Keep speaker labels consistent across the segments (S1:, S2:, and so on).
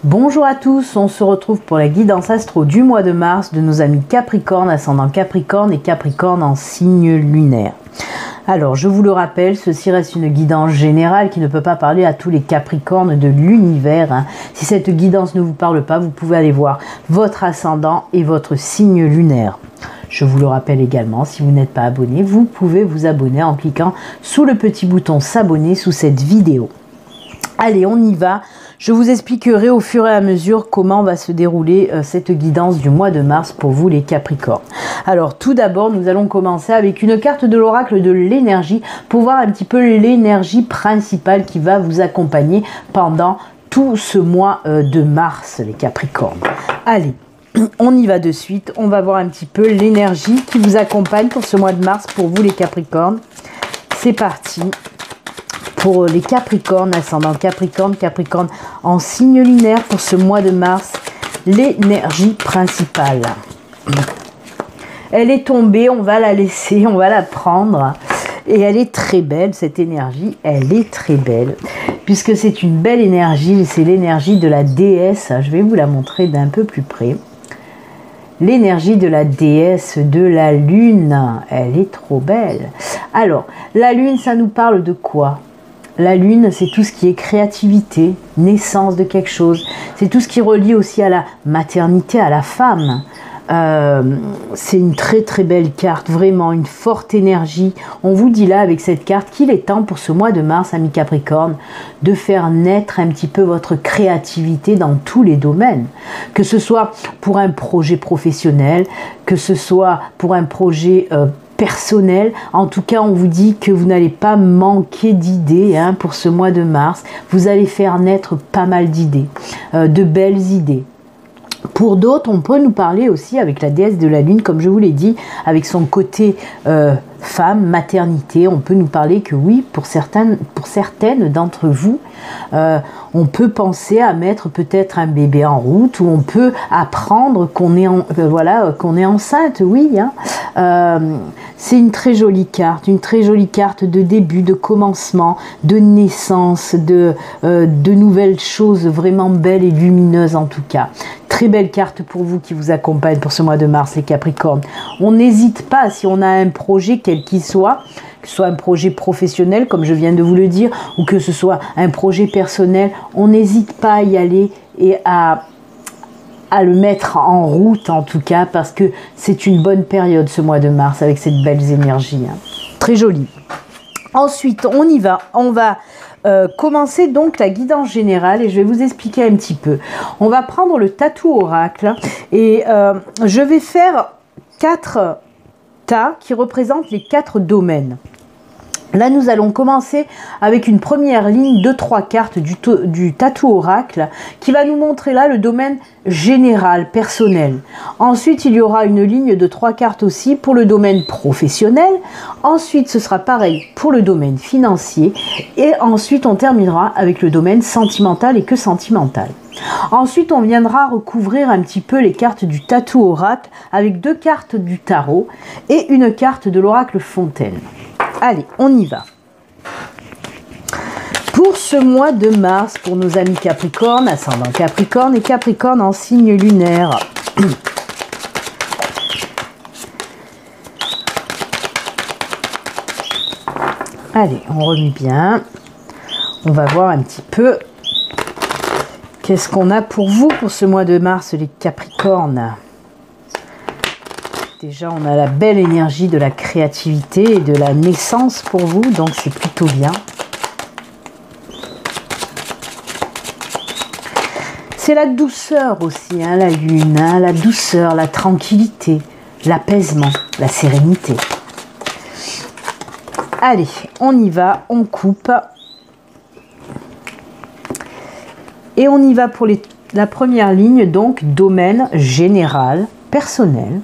S1: Bonjour à tous, on se retrouve pour la guidance astro du mois de mars de nos amis Capricorne, ascendant Capricorne et Capricorne en signe lunaire. Alors, je vous le rappelle, ceci reste une guidance générale qui ne peut pas parler à tous les Capricornes de l'univers. Si cette guidance ne vous parle pas, vous pouvez aller voir votre ascendant et votre signe lunaire. Je vous le rappelle également, si vous n'êtes pas abonné, vous pouvez vous abonner en cliquant sous le petit bouton s'abonner sous cette vidéo. Allez, on y va. Je vous expliquerai au fur et à mesure comment va se dérouler cette guidance du mois de mars pour vous les Capricornes. Alors tout d'abord, nous allons commencer avec une carte de l'oracle de l'énergie pour voir un petit peu l'énergie principale qui va vous accompagner pendant tout ce mois de mars, les Capricornes. Allez, on y va de suite. On va voir un petit peu l'énergie qui vous accompagne pour ce mois de mars pour vous les Capricornes. C'est parti. Pour les Capricornes, ascendant Capricorne, Capricorne en signe lunaire pour ce mois de mars, l'énergie principale. Elle est tombée, on va la laisser, on va la prendre. Et elle est très belle, cette énergie, elle est très belle. Puisque c'est une belle énergie, c'est l'énergie de la déesse. Je vais vous la montrer d'un peu plus près. L'énergie de la déesse de la lune, elle est trop belle. Alors, la lune, ça nous parle de quoi ? La lune, c'est tout ce qui est créativité, naissance de quelque chose. C'est tout ce qui relie aussi à la maternité, à la femme. C'est une très très belle carte, vraiment une forte énergie. On vous dit là avec cette carte qu'il est temps pour ce mois de mars, amis Capricorne, de faire naître un petit peu votre créativité dans tous les domaines. Que ce soit pour un projet professionnel, que ce soit pour un projet personnel. En tout cas, on vous dit que vous n'allez pas manquer d'idées pour ce mois de mars. Vous allez faire naître pas mal d'idées, de belles idées. Pour d'autres, on peut nous parler aussi avec la déesse de la lune, comme je vous l'ai dit, avec son côté femme, maternité. On peut nous parler que oui, pour certaines d'entre vous, on peut penser à mettre peut-être un bébé en route, ou on peut apprendre qu'on est enceinte, oui. C'est une très jolie carte de début, de commencement, de naissance, de nouvelles choses vraiment belles et lumineuses en tout cas. Très belle carte pour vous qui vous accompagne pour ce mois de mars, les Capricornes. On n'hésite pas, si on a un projet quel qu'il soit, que ce soit un projet professionnel, comme je viens de vous le dire, ou que ce soit un projet personnel, on n'hésite pas à y aller et à le mettre en route en tout cas, parce que c'est une bonne période ce mois de mars avec cette belle énergie. Très jolie. Ensuite, on y va. On va commencer donc la guidance générale et je vais vous expliquer un petit peu. On va prendre le tatou oracle et je vais faire 4 tas qui représentent les 4 domaines. Là, nous allons commencer avec une première ligne de 3 cartes du tatou oracle qui va nous montrer là le domaine général, personnel. Ensuite, il y aura une ligne de 3 cartes aussi pour le domaine professionnel. Ensuite, ce sera pareil pour le domaine financier. Et ensuite, on terminera avec le domaine sentimental et que sentimental. Ensuite, on viendra recouvrir un petit peu les cartes du tatou oracle avec 2 cartes du tarot et une carte de l'oracle fontaine. Allez, on y va. Pour ce mois de mars, pour nos amis Capricorne, ascendant Capricorne et Capricorne en signe lunaire. Allez, on remet bien. On va voir un petit peu qu'est-ce qu'on a pour vous pour ce mois de mars, les Capricornes. Déjà, on a la belle énergie de la créativité et de la naissance pour vous, donc c'est plutôt bien. C'est la douceur aussi, la lune, la douceur, la tranquillité, l'apaisement, la sérénité. Allez, on y va, on coupe. Et on y va pour la première ligne, donc domaine général, personnel.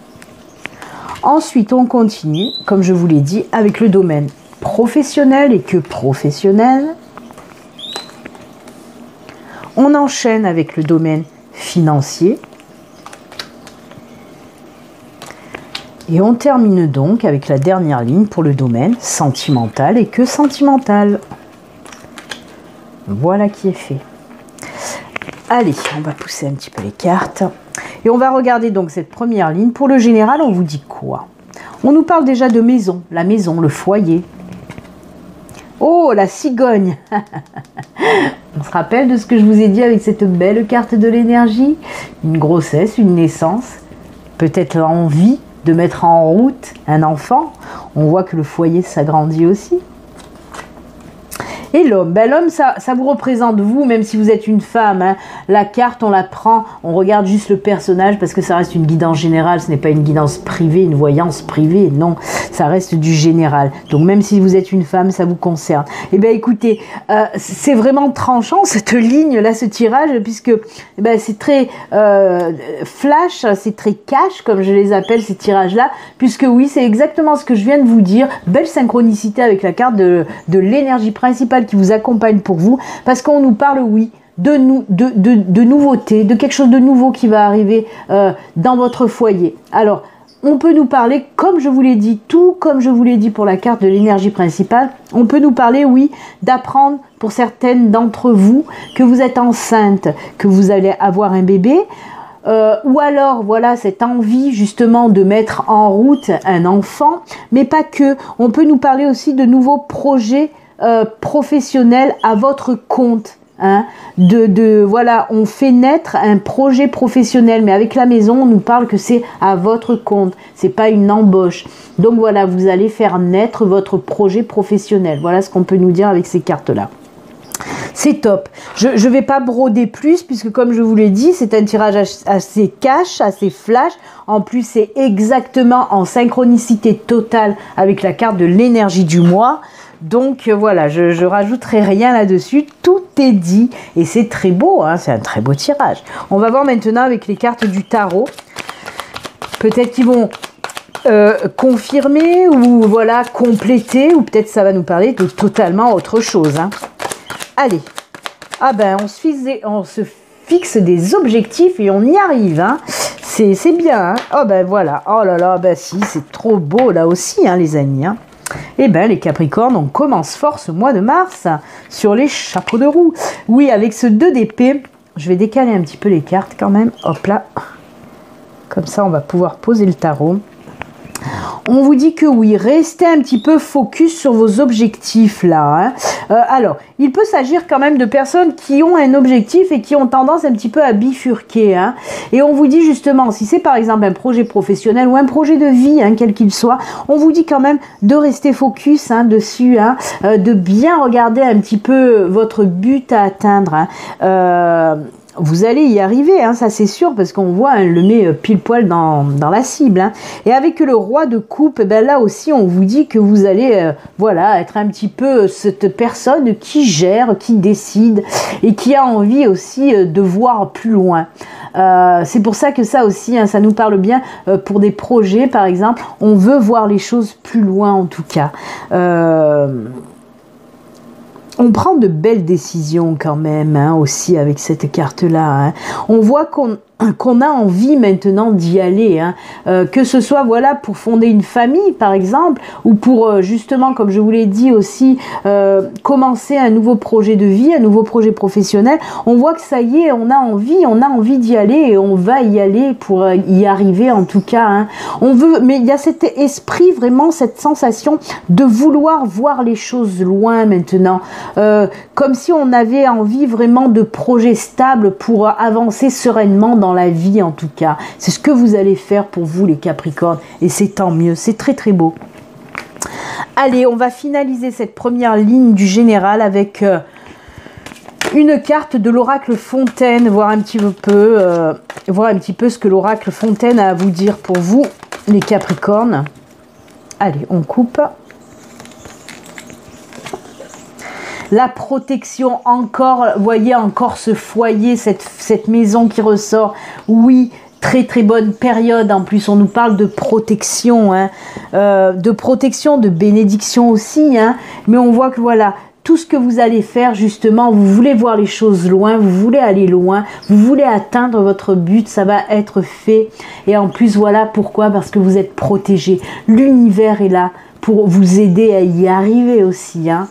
S1: Ensuite, on continue, comme je vous l'ai dit, avec le domaine professionnel et que professionnel. On enchaîne avec le domaine financier. Et on termine donc avec la dernière ligne pour le domaine sentimental et que sentimental. Voilà qui est fait. Allez, on va pousser un petit peu les cartes. Et on va regarder donc cette première ligne. Pour le général, on vous dit quoi? On nous parle déjà de maison, la maison, le foyer. Oh, la cigogne. On se rappelle de ce que je vous ai dit avec cette belle carte de l'énergie? Une grossesse, une naissance, peut-être l'envie de mettre en route un enfant. On voit que le foyer s'agrandit aussi. Et l'homme, ben l'homme, ça vous représente vous, même si vous êtes une femme. Hein. La carte, on la prend, on regarde juste le personnage parce que ça reste une guidance générale. Ce n'est pas une guidance privée, une voyance privée. Non, ça reste du général. Donc même si vous êtes une femme, ça vous concerne. Eh bien écoutez, c'est vraiment tranchant cette ligne là, ce tirage, puisque c'est très flash, c'est très cash, comme je les appelle ces tirages-là, puisque oui, c'est exactement ce que je viens de vous dire. Belle synchronicité avec la carte de l'énergie principale qui vous accompagne pour vous, parce qu'on nous parle, oui, de nouveautés, de quelque chose de nouveau qui va arriver dans votre foyer. Alors, on peut nous parler, comme je vous l'ai dit, tout comme je vous l'ai dit pour la carte de l'énergie principale, on peut nous parler, oui, d'apprendre pour certaines d'entre vous que vous êtes enceinte, que vous allez avoir un bébé, ou alors, voilà, cette envie justement de mettre en route un enfant, mais pas que. On peut nous parler aussi de nouveaux projets professionnel à votre compte, hein, voilà, on fait naître un projet professionnel, mais avec la maison, on nous parle que c'est à votre compte, c'est pas une embauche. Donc voilà, vous allez faire naître votre projet professionnel. Voilà ce qu'on peut nous dire avec ces cartes-là. C'est top. Je ne vais pas broder plus, puisque comme je vous l'ai dit, c'est un tirage assez cash, assez flash. En plus, c'est exactement en synchronicité totale avec la carte de l'énergie du mois. Donc voilà, je rajouterai rien là-dessus, tout est dit et c'est très beau, hein, c'est un très beau tirage. On va voir maintenant avec les cartes du tarot, peut-être qu'ils vont confirmer ou voilà compléter, ou peut-être ça va nous parler de totalement autre chose. Hein. Allez, ah ben on se fixe des objectifs et on y arrive, hein. C'est bien, hein. Oh ben voilà, oh là là, ben si, c'est trop beau là aussi, hein, les amis, hein. Eh bien, les Capricornes, on commence fort ce mois de mars sur les chapeaux de roue. Oui, avec ce 2 d'épée, je vais décaler un petit peu les cartes quand même. Hop là. Comme ça, on va pouvoir poser le tarot. On vous dit que oui, restez un petit peu focus sur vos objectifs là. Hein. Alors, il peut s'agir quand même de personnes qui ont un objectif et qui ont tendance un petit peu à bifurquer. Hein. Et on vous dit justement, si c'est par exemple un projet professionnel ou un projet de vie, hein, quel qu'il soit, on vous dit quand même de rester focus dessus, hein, de bien regarder un petit peu votre but à atteindre. Hein. Vous allez y arriver, hein, ça c'est sûr, parce qu'on voit, hein, le met pile poil dans la cible. Hein. Et avec le roi de coupe, ben là aussi on vous dit que vous allez voilà, être un petit peu cette personne qui gère, qui décide et qui a envie aussi de voir plus loin. C'est pour ça que ça aussi, hein, ça nous parle bien pour des projets par exemple, on veut voir les choses plus loin en tout cas. On prend de belles décisions quand même, hein, aussi avec cette carte-là. Hein. On voit qu'on a envie maintenant d'y aller, hein. Que ce soit voilà pour fonder une famille par exemple, ou pour justement, comme je vous l'ai dit aussi, commencer un nouveau projet de vie, un nouveau projet professionnel. On voit que ça y est, on a envie d'y aller et on va y aller pour y arriver en tout cas. Hein. On veut, mais il y a cet esprit vraiment, cette sensation de vouloir voir les choses loin maintenant, comme si on avait envie vraiment de projets stables pour avancer sereinement dans la vie en tout cas. C'est ce que vous allez faire pour vous les Capricornes et c'est tant mieux, c'est très très beau. Allez, on va finaliser cette première ligne du général avec une carte de l'oracle Fontaine, voir un petit peu ce que l'oracle Fontaine a à vous dire pour vous les Capricornes. Allez, on coupe. La protection encore, voyez encore ce foyer, cette maison qui ressort. Oui, très très bonne période. En plus, on nous parle de protection, hein, de bénédiction aussi. Hein, mais on voit que voilà, tout ce que vous allez faire justement, vous voulez voir les choses loin, vous voulez aller loin, vous voulez atteindre votre but, ça va être fait. Et en plus, voilà pourquoi, parce que vous êtes protégé. L'univers est là pour vous aider à y arriver aussi. Hein.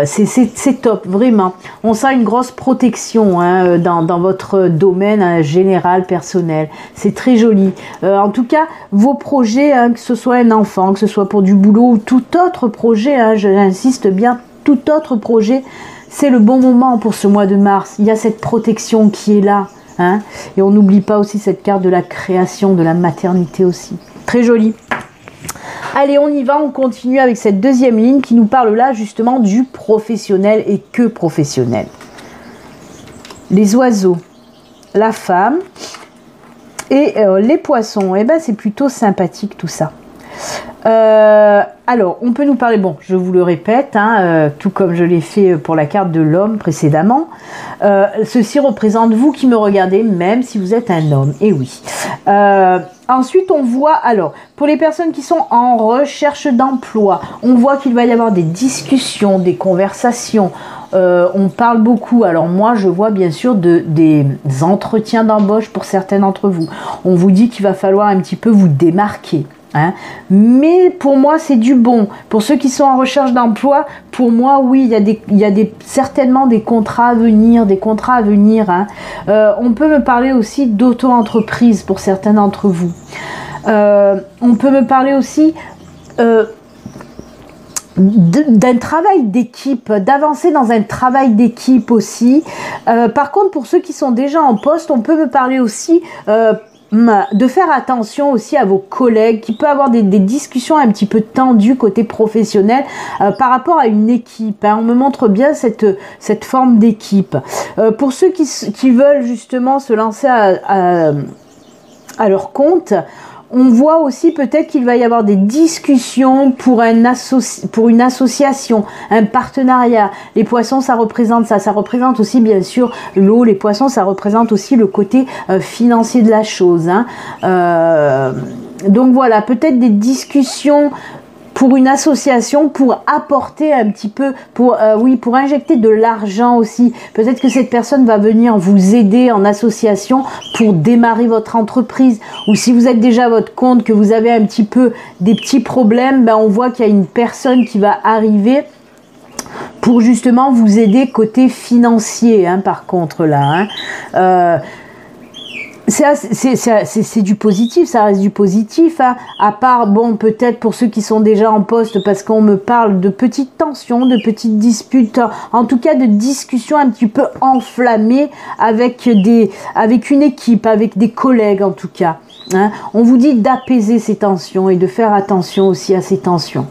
S1: C'est top, vraiment. On sent une grosse protection hein, dans votre domaine général, personnel. C'est très joli. En tout cas, vos projets, hein, que ce soit un enfant, que ce soit pour du boulot ou tout autre projet, hein, j'insiste bien, tout autre projet, c'est le bon moment pour ce mois de mars. Il y a cette protection qui est là. Hein, et on n'oublie pas aussi cette carte de la création, de la maternité aussi. Très jolie. Allez, on y va, on continue avec cette deuxième ligne qui nous parle là justement du professionnel et que professionnel. Les oiseaux, la femme et les poissons. Eh ben, c'est plutôt sympathique tout ça. Alors, on peut nous parler, bon, je vous le répète, hein, tout comme je l'ai fait pour la carte de l'homme précédemment, ceci représente vous qui me regardez, même si vous êtes un homme, et oui. Ensuite, on voit, alors, pour les personnes qui sont en recherche d'emploi, on voit qu'il va y avoir des discussions, des conversations, on parle beaucoup. Alors moi, je vois bien sûr des entretiens d'embauche pour certains d'entre vous. On vous dit qu'il va falloir un petit peu vous démarquer. Hein. Mais pour moi c'est du bon. Pour ceux qui sont en recherche d'emploi, pour moi oui, il y a certainement des contrats à venir, hein. On peut me parler aussi d'auto-entreprise pour certains d'entre vous. On peut me parler aussi d'un travail d'équipe, d'avancer dans un travail d'équipe aussi. Par contre, pour ceux qui sont déjà en poste, on peut me parler aussi de faire attention aussi à vos collègues, qui peut avoir des discussions un petit peu tendues côté professionnel par rapport à une équipe. Hein. On me montre bien cette forme d'équipe. Pour ceux qui veulent justement se lancer à leur compte, on voit aussi peut-être qu'il va y avoir des discussions pour une association, un partenariat. Les poissons, ça représente ça. Ça représente aussi, bien sûr, l'eau. Les poissons, ça représente aussi le côté financier de la chose. Hein. Donc voilà, peut-être des discussions pour une association, pour apporter un petit peu, pour injecter de l'argent aussi. Peut-être que cette personne va venir vous aider en association pour démarrer votre entreprise. Ou si vous êtes déjà à votre compte, que vous avez un petit peu des petits problèmes, ben on voit qu'il y a une personne qui va arriver pour justement vous aider côté financier, hein, par contre là. Hein. C'est du positif, ça reste du positif, hein. À part, bon, peut-être pour ceux qui sont déjà en poste, parce qu'on me parle de petites tensions, de petites disputes, en tout cas de discussions un petit peu enflammées avec une équipe, avec des collègues en tout cas. Hein. On vous dit d'apaiser ces tensions et de faire attention aussi à ces tensions.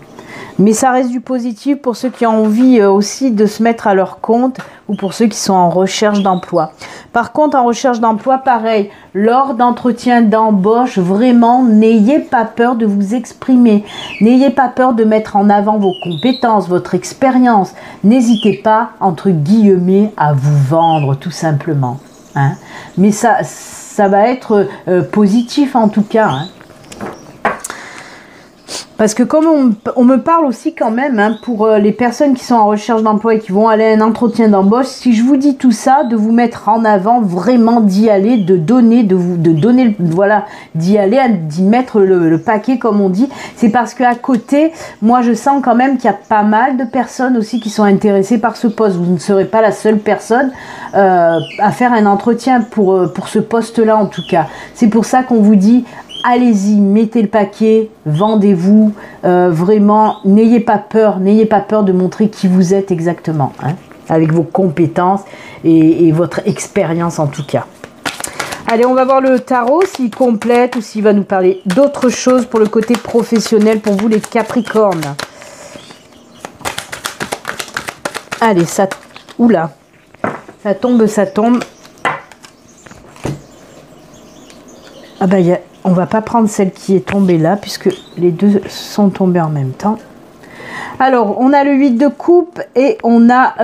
S1: Mais ça reste du positif pour ceux qui ont envie aussi de se mettre à leur compte ou pour ceux qui sont en recherche d'emploi. Par contre, en recherche d'emploi, pareil, lors d'entretiens d'embauche, vraiment, n'ayez pas peur de vous exprimer. N'ayez pas peur de mettre en avant vos compétences, votre expérience. N'hésitez pas, entre guillemets, à vous vendre, tout simplement. Hein. Mais ça va être positif en tout cas. Hein. Parce que comme on me parle aussi quand même, hein, pour les personnes qui sont en recherche d'emploi et qui vont aller à un entretien d'embauche, si je vous dis tout ça, de vous mettre en avant, vraiment d'y aller, voilà, d'y aller, d'y mettre le paquet comme on dit, c'est parce qu'à côté, moi je sens quand même qu'il y a pas mal de personnes aussi qui sont intéressées par ce poste. Vous ne serez pas la seule personne à faire un entretien pour ce poste-là en tout cas. C'est pour ça qu'on vous dit... Allez-y, mettez le paquet, vendez-vous, vraiment, n'ayez pas peur de montrer qui vous êtes exactement, hein, avec vos compétences et votre expérience en tout cas. Allez, on va voir le tarot, s'il complète ou s'il va nous parler d'autre chose pour le côté professionnel pour vous les Capricornes. Allez, ça... Oula, ça tombe. Ah bah, on va pas prendre celle qui est tombée là, puisque les deux sont tombés en même temps. Alors, on a le 8 de coupe et on a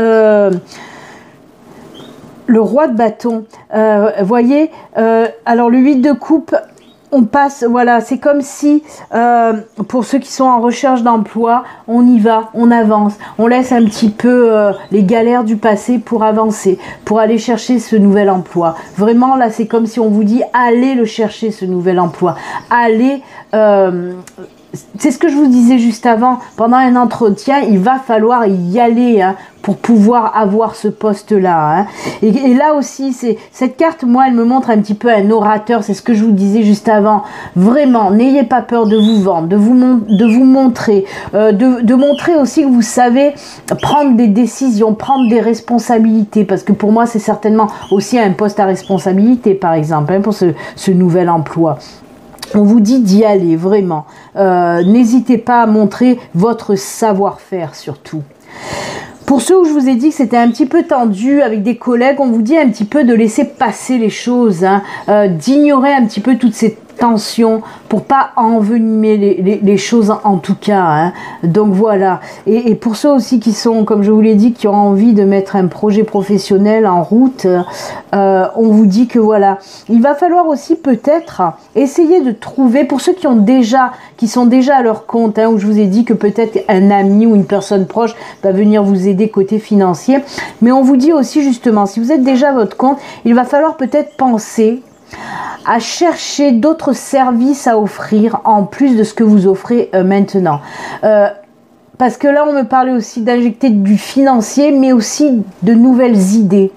S1: le roi de bâton. Voyez, alors le 8 de coupe, on passe, voilà, c'est comme si, pour ceux qui sont en recherche d'emploi, on y va, on avance, on laisse un petit peu les galères du passé pour avancer, pour aller chercher ce nouvel emploi. Vraiment, là, c'est comme si on vous dit, allez le chercher, ce nouvel emploi. Allez, c'est ce que je vous disais juste avant, pendant un entretien, il va falloir y aller hein, pour pouvoir avoir ce poste-là. Hein. Et là aussi, cette carte, moi, elle me montre un petit peu un orateur, c'est ce que je vous disais juste avant. Vraiment, n'ayez pas peur de vous vendre, de vous montrer, de montrer aussi que vous savez prendre des décisions, prendre des responsabilités, parce que pour moi, c'est certainement aussi un poste à responsabilité, par exemple, hein, pour ce nouvel emploi. On vous dit d'y aller, vraiment. N'hésitez pas à montrer votre savoir-faire, surtout. Pour ceux où je vous ai dit que c'était un petit peu tendu avec des collègues, on vous dit un petit peu de laisser passer les choses, hein, d'ignorer un petit peu toutes ces tensions pour pas envenimer les choses en tout cas. Hein. Donc voilà. Et pour ceux aussi qui sont, comme je vous l'ai dit, qui ont envie de mettre un projet professionnel en route, on vous dit que voilà. Il va falloir aussi peut-être essayer de trouver, pour ceux qui sont déjà à leur compte, hein, où je vous ai dit que peut-être un ami ou une personne proche va venir vous aider côté financier. Mais on vous dit aussi justement, si vous êtes déjà à votre compte, il va falloir peut-être penser à chercher d'autres services à offrir en plus de ce que vous offrez maintenant. Parce que là, on me parlait aussi d'injecter du financier, mais aussi de nouvelles idées.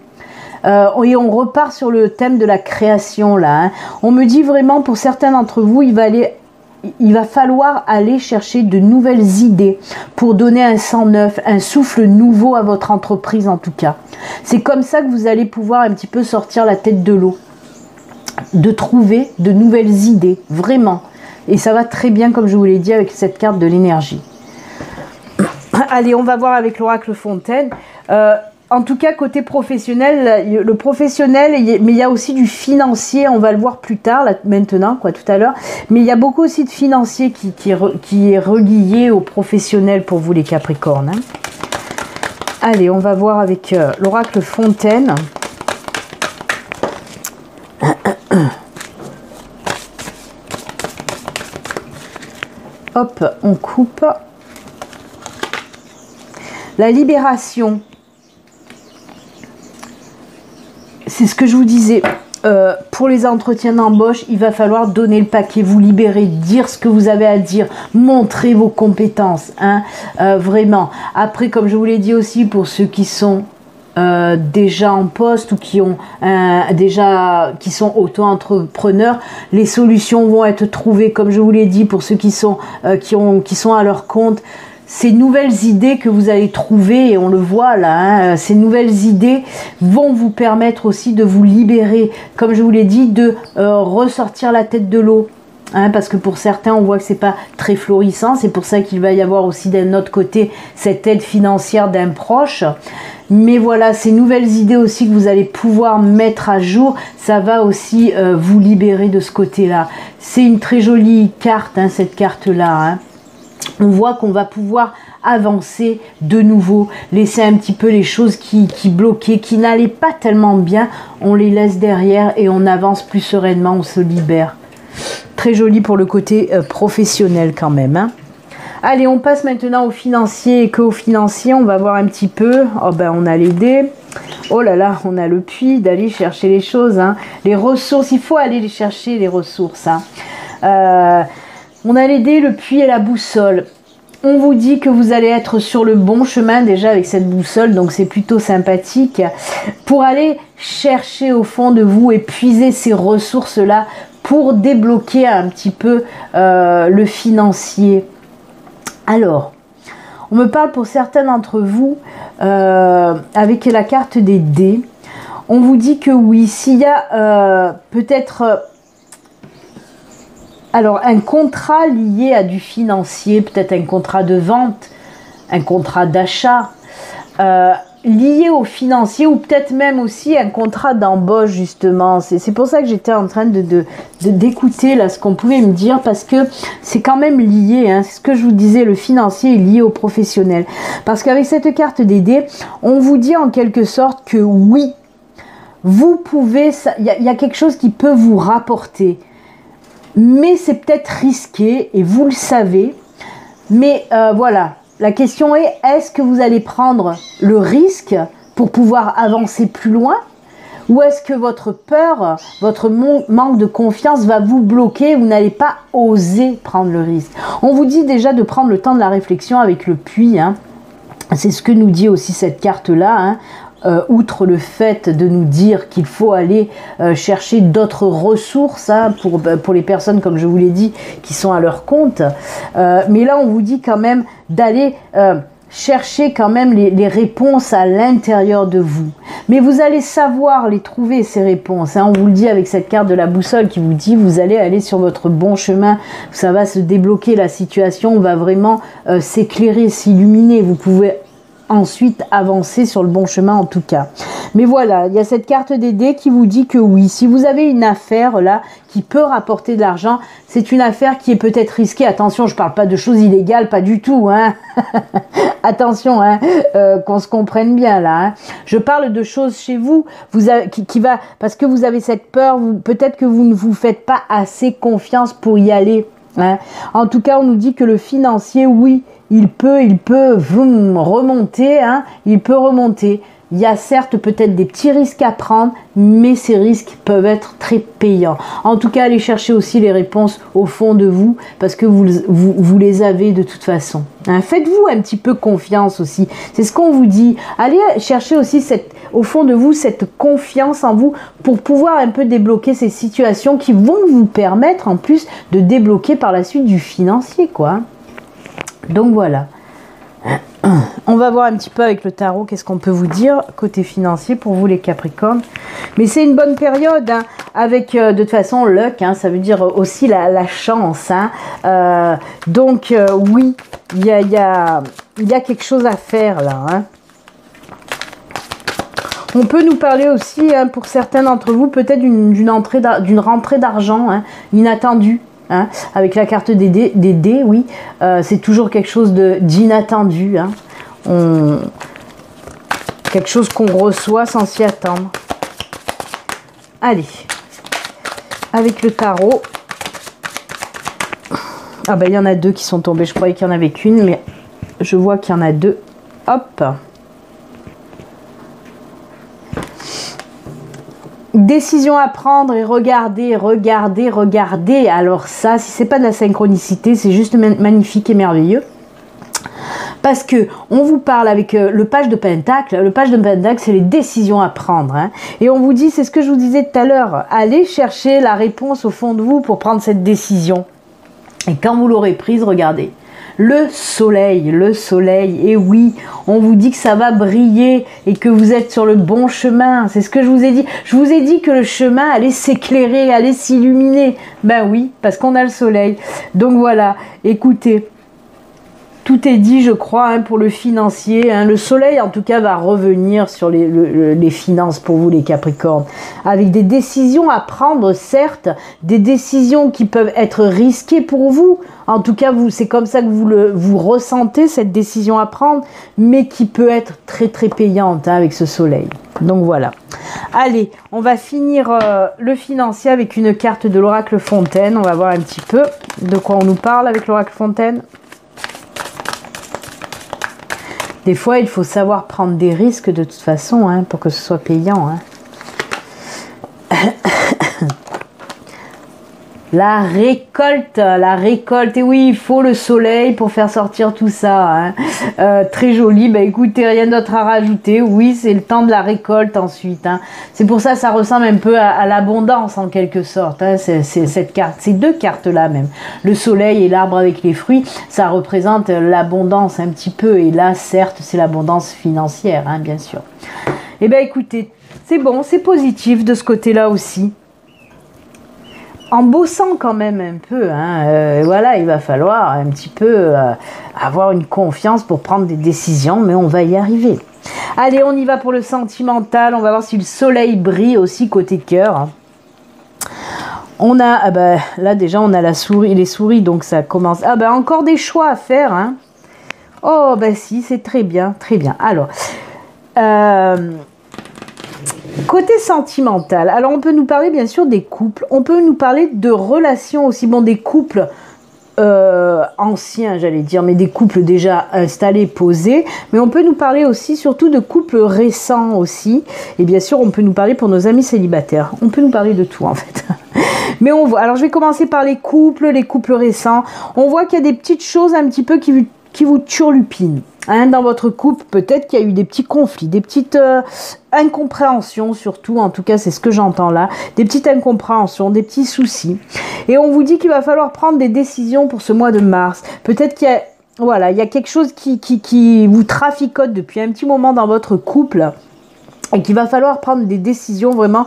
S1: Et on repart sur le thème de la création là. Hein. On me dit vraiment, pour certains d'entre vous, il va falloir aller chercher de nouvelles idées pour donner un sang neuf, un souffle nouveau à votre entreprise en tout cas. C'est comme ça que vous allez pouvoir un petit peu sortir la tête de l'eau. De trouver de nouvelles idées, vraiment. Et ça va très bien, comme je vous l'ai dit, avec cette carte de l'énergie. Allez, on va voir avec l'oracle Fontaine. En tout cas, côté professionnel, le professionnel, mais il y a aussi du financier, on va le voir plus tard, là, maintenant, quoi, tout à l'heure. Mais il y a beaucoup aussi de financier qui est relié au professionnel pour vous, les Capricornes. Hein. Allez, on va voir avec l'oracle Fontaine. Hop, on coupe. La libération. C'est ce que je vous disais. Pour les entretiens d'embauche, il va falloir donner le paquet, vous libérer, dire ce que vous avez à dire, montrer vos compétences. Hein, vraiment. Après, comme je vous l'ai dit aussi, pour ceux qui sont déjà en poste ou qui sont auto-entrepreneurs, les solutions vont être trouvées, comme je vous l'ai dit, pour ceux qui sont à leur compte. Ces nouvelles idées que vous allez trouver, et on le voit là, hein, ces nouvelles idées vont vous permettre aussi de vous libérer, comme je vous l'ai dit, de ressortir la tête de l'eau. Hein, parce que pour certains, on voit que c'est pas très florissant. C'est pour ça qu'il va y avoir aussi d'un autre côté cette aide financière d'un proche. Mais voilà, ces nouvelles idées aussi que vous allez pouvoir mettre à jour, ça va aussi vous libérer de ce côté-là. C'est une très jolie carte, hein, cette carte-là. Hein. On voit qu'on va pouvoir avancer de nouveau, laisser un petit peu les choses qui bloquaient, qui n'allaient pas tellement bien. On les laisse derrière et on avance plus sereinement, on se libère. Très joli pour le côté professionnel quand même. Hein. Allez, on passe maintenant au financier et qu'au financier, on va voir un petit peu. Oh ben, on a les dés. Oh là là, on a le puits d'aller chercher les choses. Hein. Les ressources, il faut aller les chercher, les ressources. Hein. On a les dés, le puits et la boussole. On vous dit que vous allez être sur le bon chemin déjà avec cette boussole, donc c'est plutôt sympathique. Pour aller chercher au fond de vous et puiser ces ressources-là pour débloquer un petit peu le financier. Alors, on me parle pour certains d'entre vous, avec la carte des dés, on vous dit que oui, s'il y a peut-être alors un contrat lié à du financier, peut-être un contrat de vente, un contrat d'achat, lié au financier ou peut-être même aussi un contrat d'embauche justement. C'est pour ça que j'étais en train d'écouter là ce qu'on pouvait me dire parce que c'est quand même lié. Hein, c'est ce que je vous disais, le financier est lié au professionnel. Parce qu'avec cette carte des dés, on vous dit en quelque sorte que oui, vous pouvez, il y a quelque chose qui peut vous rapporter. Mais c'est peut-être risqué et vous le savez. Mais voilà. La question est, est-ce que vous allez prendre le risque pour pouvoir avancer plus loin Ou est-ce que votre peur, votre manque de confiance va vous bloquer, vous n'allez pas oser prendre le risque? On vous dit déjà de prendre le temps de la réflexion avec le puits, hein. C'est ce que nous dit aussi cette carte-là, hein. Outre le fait de nous dire qu'il faut aller chercher d'autres ressources, hein, pour les personnes, comme je vous l'ai dit, qui sont à leur compte. Mais là, on vous dit quand même d'aller chercher quand même les réponses à l'intérieur de vous. Mais vous allez savoir les trouver, ces réponses, hein. On vous le dit avec cette carte de la boussole qui vous dit vous allez aller sur votre bon chemin, ça va se débloquer, la situation va vraiment s'éclairer, s'illuminer. Vous pouvez ensuite avancer sur le bon chemin en tout cas. Mais voilà, il y a cette carte des dés qui vous dit que oui, si vous avez une affaire là qui peut rapporter de l'argent, c'est une affaire qui est peut-être risquée. Attention, je parle pas de choses illégales, pas du tout, hein. Attention, hein, qu'on se comprenne bien là, hein. Je parle de choses chez vous, qui va, parce que vous avez cette peur, peut-être que vous ne vous faites pas assez confiance pour y aller, hein. En tout cas, on nous dit que le financier, oui, il peut remonter, hein, il peut remonter. Il y a certes peut-être des petits risques à prendre, mais ces risques peuvent être très payants. En tout cas, allez chercher aussi les réponses au fond de vous, parce que vous les avez de toute façon, hein. Faites-vous un petit peu confiance aussi. C'est ce qu'on vous dit. Allez chercher aussi au fond de vous cette confiance en vous pour pouvoir un peu débloquer ces situations qui vont vous permettre en plus de débloquer par la suite du financier, quoi. Donc voilà. On va voir un petit peu avec le tarot qu'est-ce qu'on peut vous dire côté financier pour vous les Capricornes. Mais c'est une bonne période, hein, avec de toute façon luck, hein, ça veut dire aussi la chance, hein. Donc oui, il y a quelque chose à faire là, hein. On peut nous parler aussi, hein, pour certains d'entre vous, peut-être d'une rentrée d'argent, hein, inattendue. Hein, avec la carte des dés, oui, c'est toujours quelque chose d'inattendu, hein. Quelque chose qu'on reçoit sans s'y attendre. Allez, avec le tarot. Ah ben il y en a deux qui sont tombés, je croyais qu'il n'y en avait qu'une, mais je vois qu'il y en a deux. Hop. Décision à prendre et regardez. Alors ça, si c'est pas de la synchronicité, c'est juste magnifique et merveilleux. Parce que on vous parle avec le page de Pentacle. Le page de Pentacle, c'est les décisions à prendre, hein. Et on vous dit, c'est ce que je vous disais tout à l'heure, allez chercher la réponse au fond de vous pour prendre cette décision. Et quand vous l'aurez prise, regardez. Le soleil, et oui, on vous dit que ça va briller et que vous êtes sur le bon chemin. C'est ce que je vous ai dit. Je vous ai dit que le chemin allait s'éclairer, allait s'illuminer. Ben oui, parce qu'on a le soleil. Donc voilà, écoutez, tout est dit, je crois, hein, pour le financier, hein. Le soleil, en tout cas, va revenir sur les finances pour vous, les Capricornes. Avec des décisions à prendre, certes, des décisions qui peuvent être risquées pour vous. En tout cas, c'est comme ça que vous ressentez cette décision à prendre, mais qui peut être très, très payante, hein, avec ce soleil. Donc voilà. Allez, on va finir le financier avec une carte de l'oracle Fontaine. On va voir un petit peu de quoi on nous parle avec l'oracle Fontaine. Des fois, il faut savoir prendre des risques de toute façon, hein, pour que ce soit payant, hein. La récolte, et oui, il faut le soleil pour faire sortir tout ça, hein. Très joli, bah écoutez, rien d'autre à rajouter, oui, c'est le temps de la récolte ensuite, hein. C'est pour ça que ça ressemble un peu à l'abondance en quelque sorte, hein. C'est cette carte, ces deux cartes-là même, le soleil et l'arbre avec les fruits, ça représente l'abondance un petit peu, et là, certes, c'est l'abondance financière, hein, bien sûr. Et ben écoutez, c'est bon, c'est positif de ce côté-là aussi. En bossant quand même un peu, hein, voilà, il va falloir un petit peu avoir une confiance pour prendre des décisions, mais on va y arriver. Allez, on y va pour le sentimental, on va voir si le soleil brille aussi côté cœur. On a, ah bah, là déjà on a les souris, donc ça commence, ah bah encore des choix à faire, hein. Oh bah si, c'est très bien, très bien. Alors, côté sentimental, alors on peut nous parler bien sûr des couples, on peut nous parler de relations aussi, bon des couples anciens, j'allais dire, mais des couples déjà installés, posés. Mais on peut nous parler aussi surtout de couples récents aussi. Et bien sûr, on peut nous parler pour nos amis célibataires. On peut nous parler de tout en fait. Mais on voit, alors je vais commencer par les couples récents. On voit qu'il y a des petites choses un petit peu qui vous turlupinent. Hein, dans votre couple, peut-être qu'il y a eu des petits conflits, des petites incompréhensions surtout, en tout cas c'est ce que j'entends là, des petites incompréhensions, des petits soucis. Et on vous dit qu'il va falloir prendre des décisions pour ce mois de mars. Peut-être qu'il y a, voilà, il y a quelque chose qui vous traficote depuis un petit moment dans votre couple. Et qu'il va falloir prendre des décisions vraiment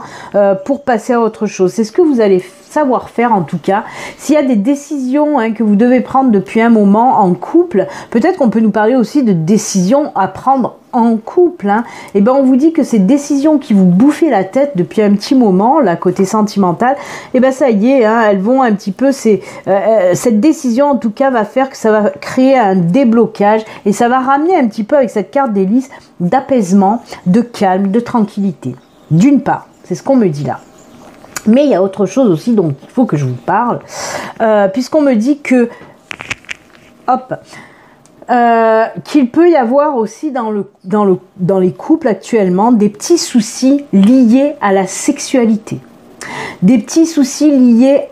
S1: pour passer à autre chose. C'est ce que vous allez savoir faire en tout cas. S'il y a des décisions que vous devez prendre depuis un moment en couple, peut-être qu'on peut nous parler aussi de décisions à prendre en couple. Et ben on vous dit que ces décisions qui vous bouffaient la tête depuis un petit moment, là côté sentimental, et ben ça y est, elles vont un petit peu, cette décision en tout cas va faire que ça va créer un déblocage et ça va ramener un petit peu avec cette carte des lys d'apaisement, de calme, de tranquillité. D'une part, c'est ce qu'on me dit là. Mais il y a autre chose aussi dont il faut que je vous parle, puisqu'on me dit que, qu'il peut y avoir aussi dans les couples actuellement des petits soucis liés à la sexualité. Des petits soucis liés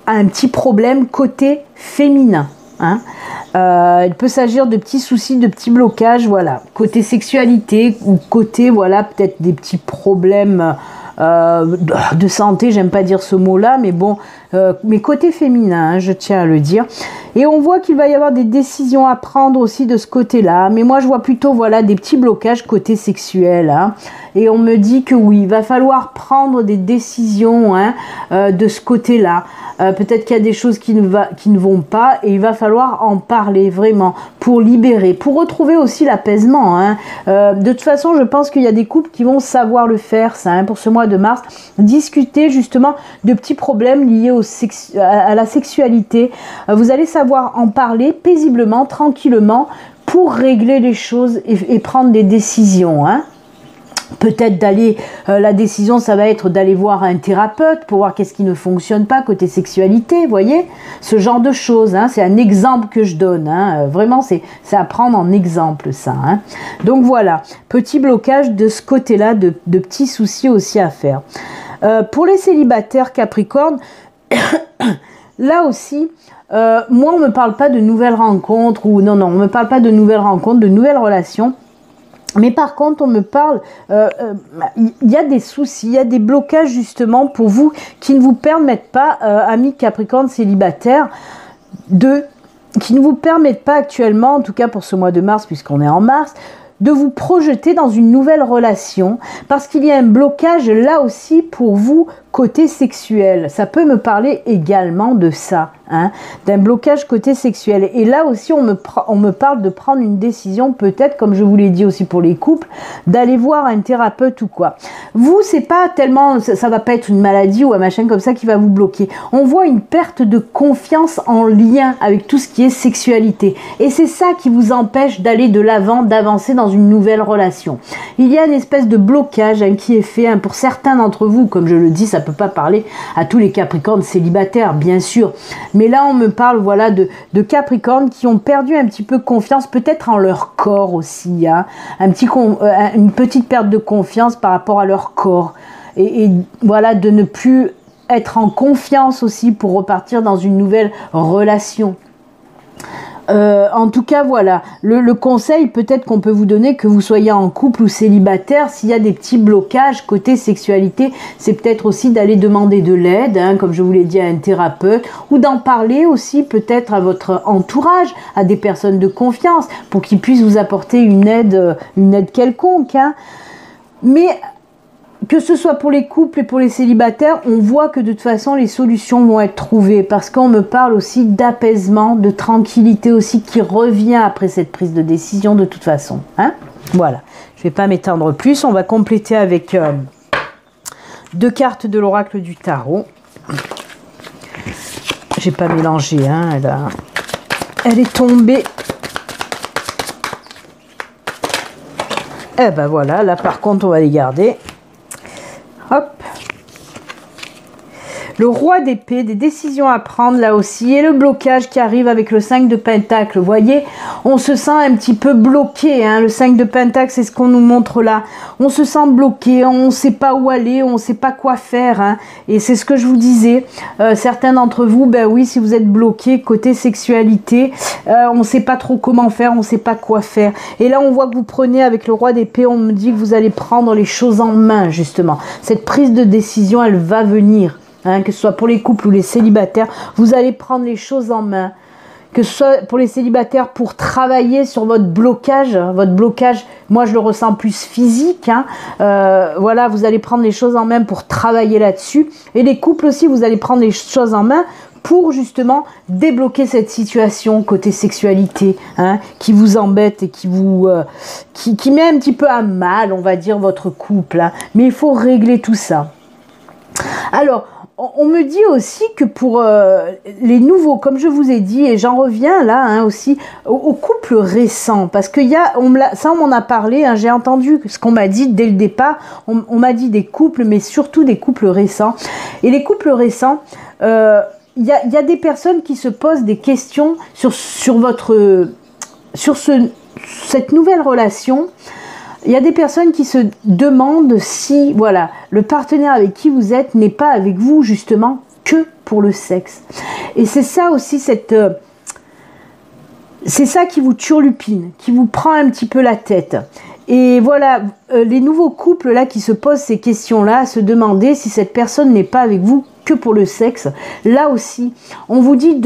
S1: à un petit problème côté féminin. Il peut s'agir de petits soucis, de petits blocages, voilà, côté sexualité ou côté, voilà, peut-être des petits problèmes de santé, j'aime pas dire ce mot-là, mais bon, mais côté féminin, je tiens à le dire. Et on voit qu'il va y avoir des décisions à prendre aussi de ce côté-là, mais moi je vois plutôt, voilà, des petits blocages côté sexuel. Et on me dit que oui, il va falloir prendre des décisions de ce côté-là. Peut-être qu'il y a des choses qui ne vont pas et il va falloir en parler vraiment pour libérer, pour retrouver aussi l'apaisement. De toute façon, je pense qu'il y a des couples qui vont savoir le faire, ça, pour ce mois de mars. Discuter justement de petits problèmes liés à la sexualité. Vous allez savoir en parler paisiblement, tranquillement, pour régler les choses et prendre des décisions. Peut-être d'aller, la décision ça va être d'aller voir un thérapeute pour voir qu'est-ce qui ne fonctionne pas côté sexualité, vous voyez, ce genre de choses, c'est un exemple que je donne, vraiment c'est à prendre en exemple ça. Donc voilà, petit blocage de ce côté-là, de petits soucis aussi à faire. Pour les célibataires Capricorne, là aussi, moi on ne me parle pas de nouvelles rencontres, ou non, on ne me parle pas de nouvelles rencontres, de nouvelles relations. Mais par contre, on me parle, il y a des soucis, il y a des blocages justement pour vous qui ne vous permettent pas, amis Capricorne célibataires, qui ne vous permettent pas actuellement, en tout cas pour ce mois de mars, puisqu'on est en mars, de vous projeter dans une nouvelle relation, parce qu'il y a un blocage là aussi pour vous côté sexuel. Ça peut me parler également de ça, d'un blocage côté sexuel. Et là aussi, on me parle de prendre une décision, peut-être, comme je vous l'ai dit aussi pour les couples, d'aller voir un thérapeute ou quoi. Vous, c'est pas tellement, ça va pas être une maladie ou un machin comme ça qui va vous bloquer. On voit une perte de confiance en lien avec tout ce qui est sexualité. Et c'est ça qui vous empêche d'aller de l'avant, d'avancer dans une nouvelle relation. Il y a une espèce de blocage qui est fait pour certains d'entre vous, comme je le dis, ça peut pas parler à tous les Capricornes célibataires, bien sûr. Mais là, on me parle, voilà, de Capricornes qui ont perdu un petit peu confiance, peut-être en leur corps aussi, une petite perte de confiance par rapport à leur corps. Et voilà, de ne plus être en confiance aussi pour repartir dans une nouvelle relation. En tout cas, voilà, le conseil peut-être qu'on peut vous donner, que vous soyez en couple ou célibataire, s'il y a des petits blocages côté sexualité, c'est peut-être aussi d'aller demander de l'aide, comme je vous l'ai dit, à un thérapeute, ou d'en parler aussi peut-être à votre entourage, à des personnes de confiance, pour qu'ils puissent vous apporter une aide quelconque. Mais que ce soit pour les couples et pour les célibataires, on voit que de toute façon les solutions vont être trouvées, parce qu'on me parle aussi d'apaisement, de tranquillité aussi qui revient après cette prise de décision de toute façon. Voilà, je ne vais pas m'étendre plus, on va compléter avec 2 cartes de l'oracle du tarot. J'ai pas mélangé, elle est tombée. Eh ben voilà, là par contre on va les garder. Hop. Le roi d'épée, des décisions à prendre là aussi. Et le blocage qui arrive avec le 5 de pentacle. Vous voyez, on se sent un petit peu bloqué. Hein. Le 5 de pentacle, c'est ce qu'on nous montre là. On se sent bloqué, on ne sait pas où aller, on ne sait pas quoi faire. Hein. Et c'est ce que je vous disais. Certains d'entre vous, ben oui, si vous êtes bloqué côté sexualité, on ne sait pas trop comment faire, on ne sait pas quoi faire. Et là, on voit que vous prenez avec le roi d'épée, on me dit que vous allez prendre les choses en main, justement. Cette prise de décision, elle va venir. Hein, que ce soit pour les couples ou les célibataires, vous allez prendre les choses en main. Que ce soit pour les célibataires, pour travailler sur votre blocage. Votre blocage, moi je le ressens plus physique. Hein. Voilà, vous allez prendre les choses en main pour travailler là-dessus. Et les couples aussi, vous allez prendre les choses en main pour justement débloquer cette situation côté sexualité, hein, qui vous embête et qui vous qui met un petit peu à mal, on va dire, votre couple. Hein. Mais il faut régler tout ça. Alors, on me dit aussi que pour les nouveaux, comme je vous ai dit, et j'en reviens là hein, aussi, aux couples récents, parce que on m'en a parlé, hein, j'ai entendu ce qu'on m'a dit dès le départ, on m'a dit des couples, mais surtout des couples récents. Et les couples récents, il y a des personnes qui se posent des questions sur cette nouvelle relation. Il y a des personnes qui se demandent si, voilà, le partenaire avec qui vous êtes n'est pas avec vous, justement, que pour le sexe. Et c'est ça aussi, c'est ça qui vous turlupine, qui vous prend un petit peu la tête. Et voilà, les nouveaux couples, là, qui se posent ces questions-là, se demander si cette personne n'est pas avec vous que pour le sexe. Là aussi, on vous dit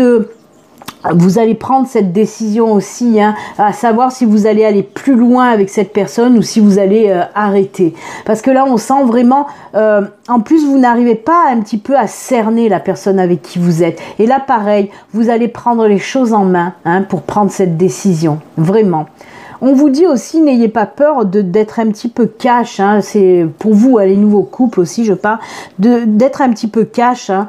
S1: vous allez prendre cette décision aussi, hein, à savoir si vous allez aller plus loin avec cette personne ou si vous allez arrêter. Parce que là, on sent vraiment, en plus, vous n'arrivez pas un petit peu à cerner la personne avec qui vous êtes. Et là, pareil, vous allez prendre les choses en main hein, pour prendre cette décision, vraiment. On vous dit aussi, n'ayez pas peur d'être un petit peu cash, hein, c'est pour vous, les nouveaux couples aussi, je parle, d'être un petit peu cash hein,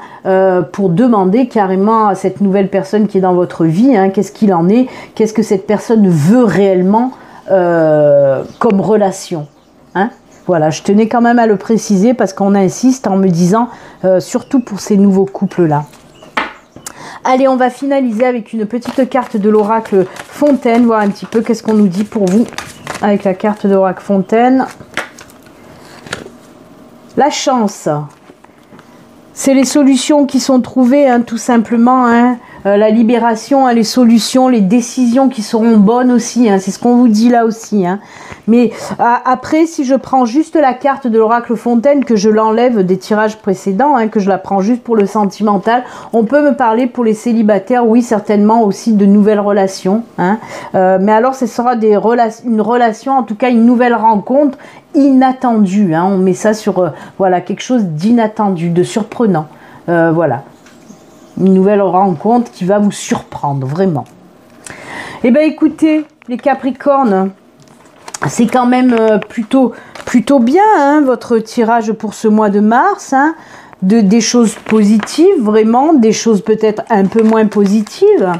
S1: pour demander carrément à cette nouvelle personne qui est dans votre vie, hein, qu'est-ce qu'il en est, qu'est-ce que cette personne veut réellement comme relation. Hein. Voilà, je tenais quand même à le préciser parce qu'on insiste en me disant, surtout pour ces nouveaux couples-là. Allez, on va finaliser avec une petite carte de l'oracle Fontaine, voir un petit peu qu'est-ce qu'on nous dit pour vous avec la carte de l'oracle Fontaine. La chance, c'est les solutions qui sont trouvées, hein, tout simplement, hein. La libération, hein, les solutions, les décisions qui seront bonnes aussi, hein, c'est ce qu'on vous dit là aussi. Hein. Mais après, si je prends juste la carte de l'oracle Fontaine, que je l'enlève des tirages précédents, hein, que je la prends juste pour le sentimental, on peut me parler pour les célibataires, oui, certainement aussi de nouvelles relations. Hein. Mais alors, ce sera une relation, en tout cas une nouvelle rencontre inattendue. Hein. On met ça sur voilà, quelque chose d'inattendu, de surprenant. Voilà. Une nouvelle rencontre qui va vous surprendre, vraiment. Eh bien, écoutez, les Capricornes, c'est quand même plutôt bien, hein, votre tirage pour ce mois de mars. Hein, des choses positives, vraiment, des choses peut-être un peu moins positives.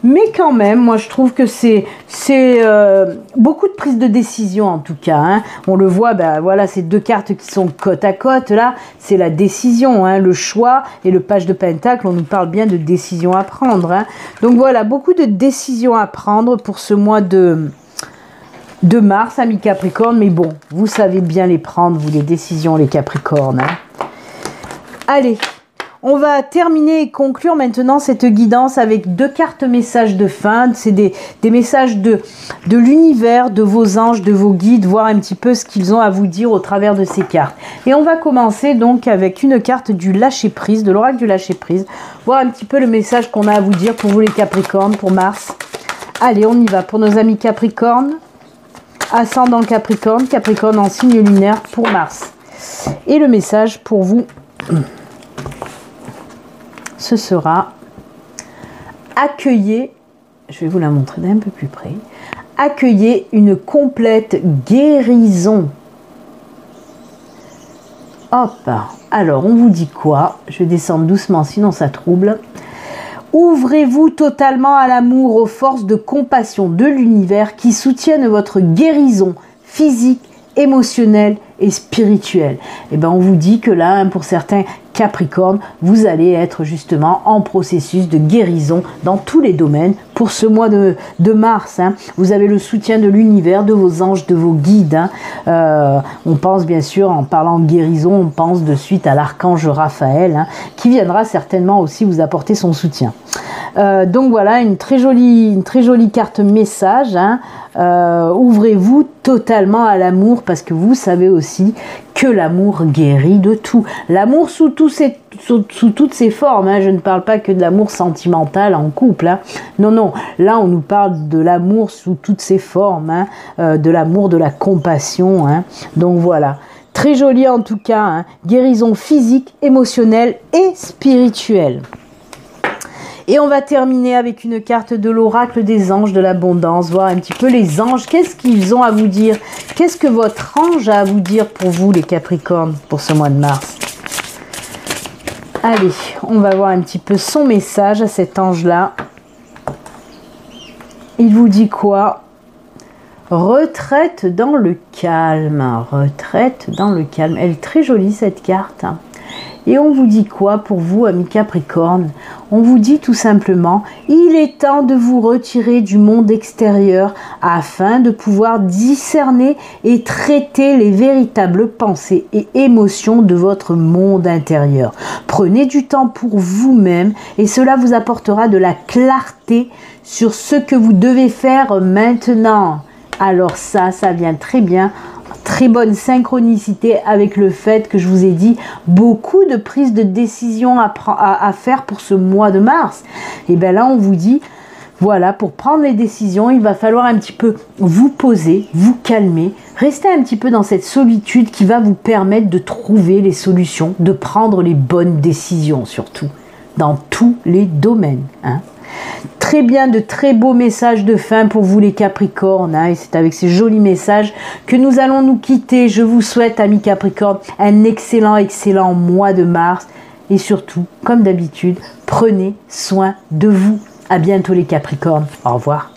S1: Mais quand même, moi je trouve que c'est beaucoup de prise de décision en tout cas. Hein. On le voit, ben voilà, ces deux cartes qui sont côte à côte là, c'est la décision, hein, le choix et le page de pentacle. On nous parle bien de décision à prendre. Hein. Donc voilà, beaucoup de décisions à prendre pour ce mois de mars, amis Capricorne. Mais bon, vous savez bien les prendre, vous, les décisions, les Capricornes. Hein. Allez. On va terminer et conclure maintenant cette guidance avec deux cartes messages de fin. C'est des messages de l'univers, de vos anges, de vos guides, voir un petit peu ce qu'ils ont à vous dire au travers de ces cartes. Et on va commencer donc avec une carte du lâcher-prise, de l'oracle du lâcher-prise. Voir un petit peu le message qu'on a à vous dire pour vous les Capricornes, pour Mars. Allez, on y va pour nos amis Capricornes. Ascendant Capricorne, Capricorne en signe lunaire pour Mars. Et le message pour vous... ce sera accueillir, je vais vous la montrer d'un peu plus près, accueillir une complète guérison. Hop, alors on vous dit quoi? Je vais descendre doucement sinon ça trouble. Ouvrez-vous totalement à l'amour, aux forces de compassion de l'univers qui soutiennent votre guérison physique émotionnel et spirituel. Et ben on vous dit que là, pour certains Capricornes, vous allez être justement en processus de guérison dans tous les domaines pour ce mois de mars. Vous avez le soutien de l'univers, de vos anges, de vos guides. On pense bien sûr, en parlant de guérison, on pense de suite à l'archange Raphaël, qui viendra certainement aussi vous apporter son soutien. Donc voilà, une très jolie carte message. Ouvrez-vous totalement à l'amour, parce que vous savez aussi que l'amour guérit de tout. L'amour sous toutes ses formes. Je ne parle pas que de l'amour sentimental en couple. Non, non. Là, on nous parle de l'amour sous toutes ses formes. De l'amour, de la compassion. Donc voilà. Très joli en tout cas. Guérison physique, émotionnelle et spirituelle. Et on va terminer avec une carte de l'oracle des anges de l'abondance, voir un petit peu les anges, qu'est-ce qu'ils ont à vous dire, qu'est-ce que votre ange a à vous dire pour vous les Capricornes, pour ce mois de mars. Allez, on va voir un petit peu son message à cet ange-là. Il vous dit quoi? Retraite dans le calme, retraite dans le calme. Elle est très jolie cette carte. Et on vous dit quoi pour vous, amis Capricorne? On vous dit tout simplement, il est temps de vous retirer du monde extérieur afin de pouvoir discerner et traiter les véritables pensées et émotions de votre monde intérieur. Prenez du temps pour vous-même et cela vous apportera de la clarté sur ce que vous devez faire maintenant. Alors ça vient très bien. Très bonne synchronicité avec le fait que je vous ai dit beaucoup de prises de décision à faire pour ce mois de mars. Et bien là, on vous dit, voilà, pour prendre les décisions, il va falloir un petit peu vous poser, vous calmer, rester un petit peu dans cette solitude qui va vous permettre de trouver les solutions, de prendre les bonnes décisions surtout, dans tous les domaines. Très bien, de très beaux messages de fin pour vous les Capricornes. Et c'est avec ces jolis messages que nous allons nous quitter. Je vous souhaite, amis Capricornes, un excellent mois de mars. Et surtout, comme d'habitude, prenez soin de vous. À bientôt les Capricornes. Au revoir.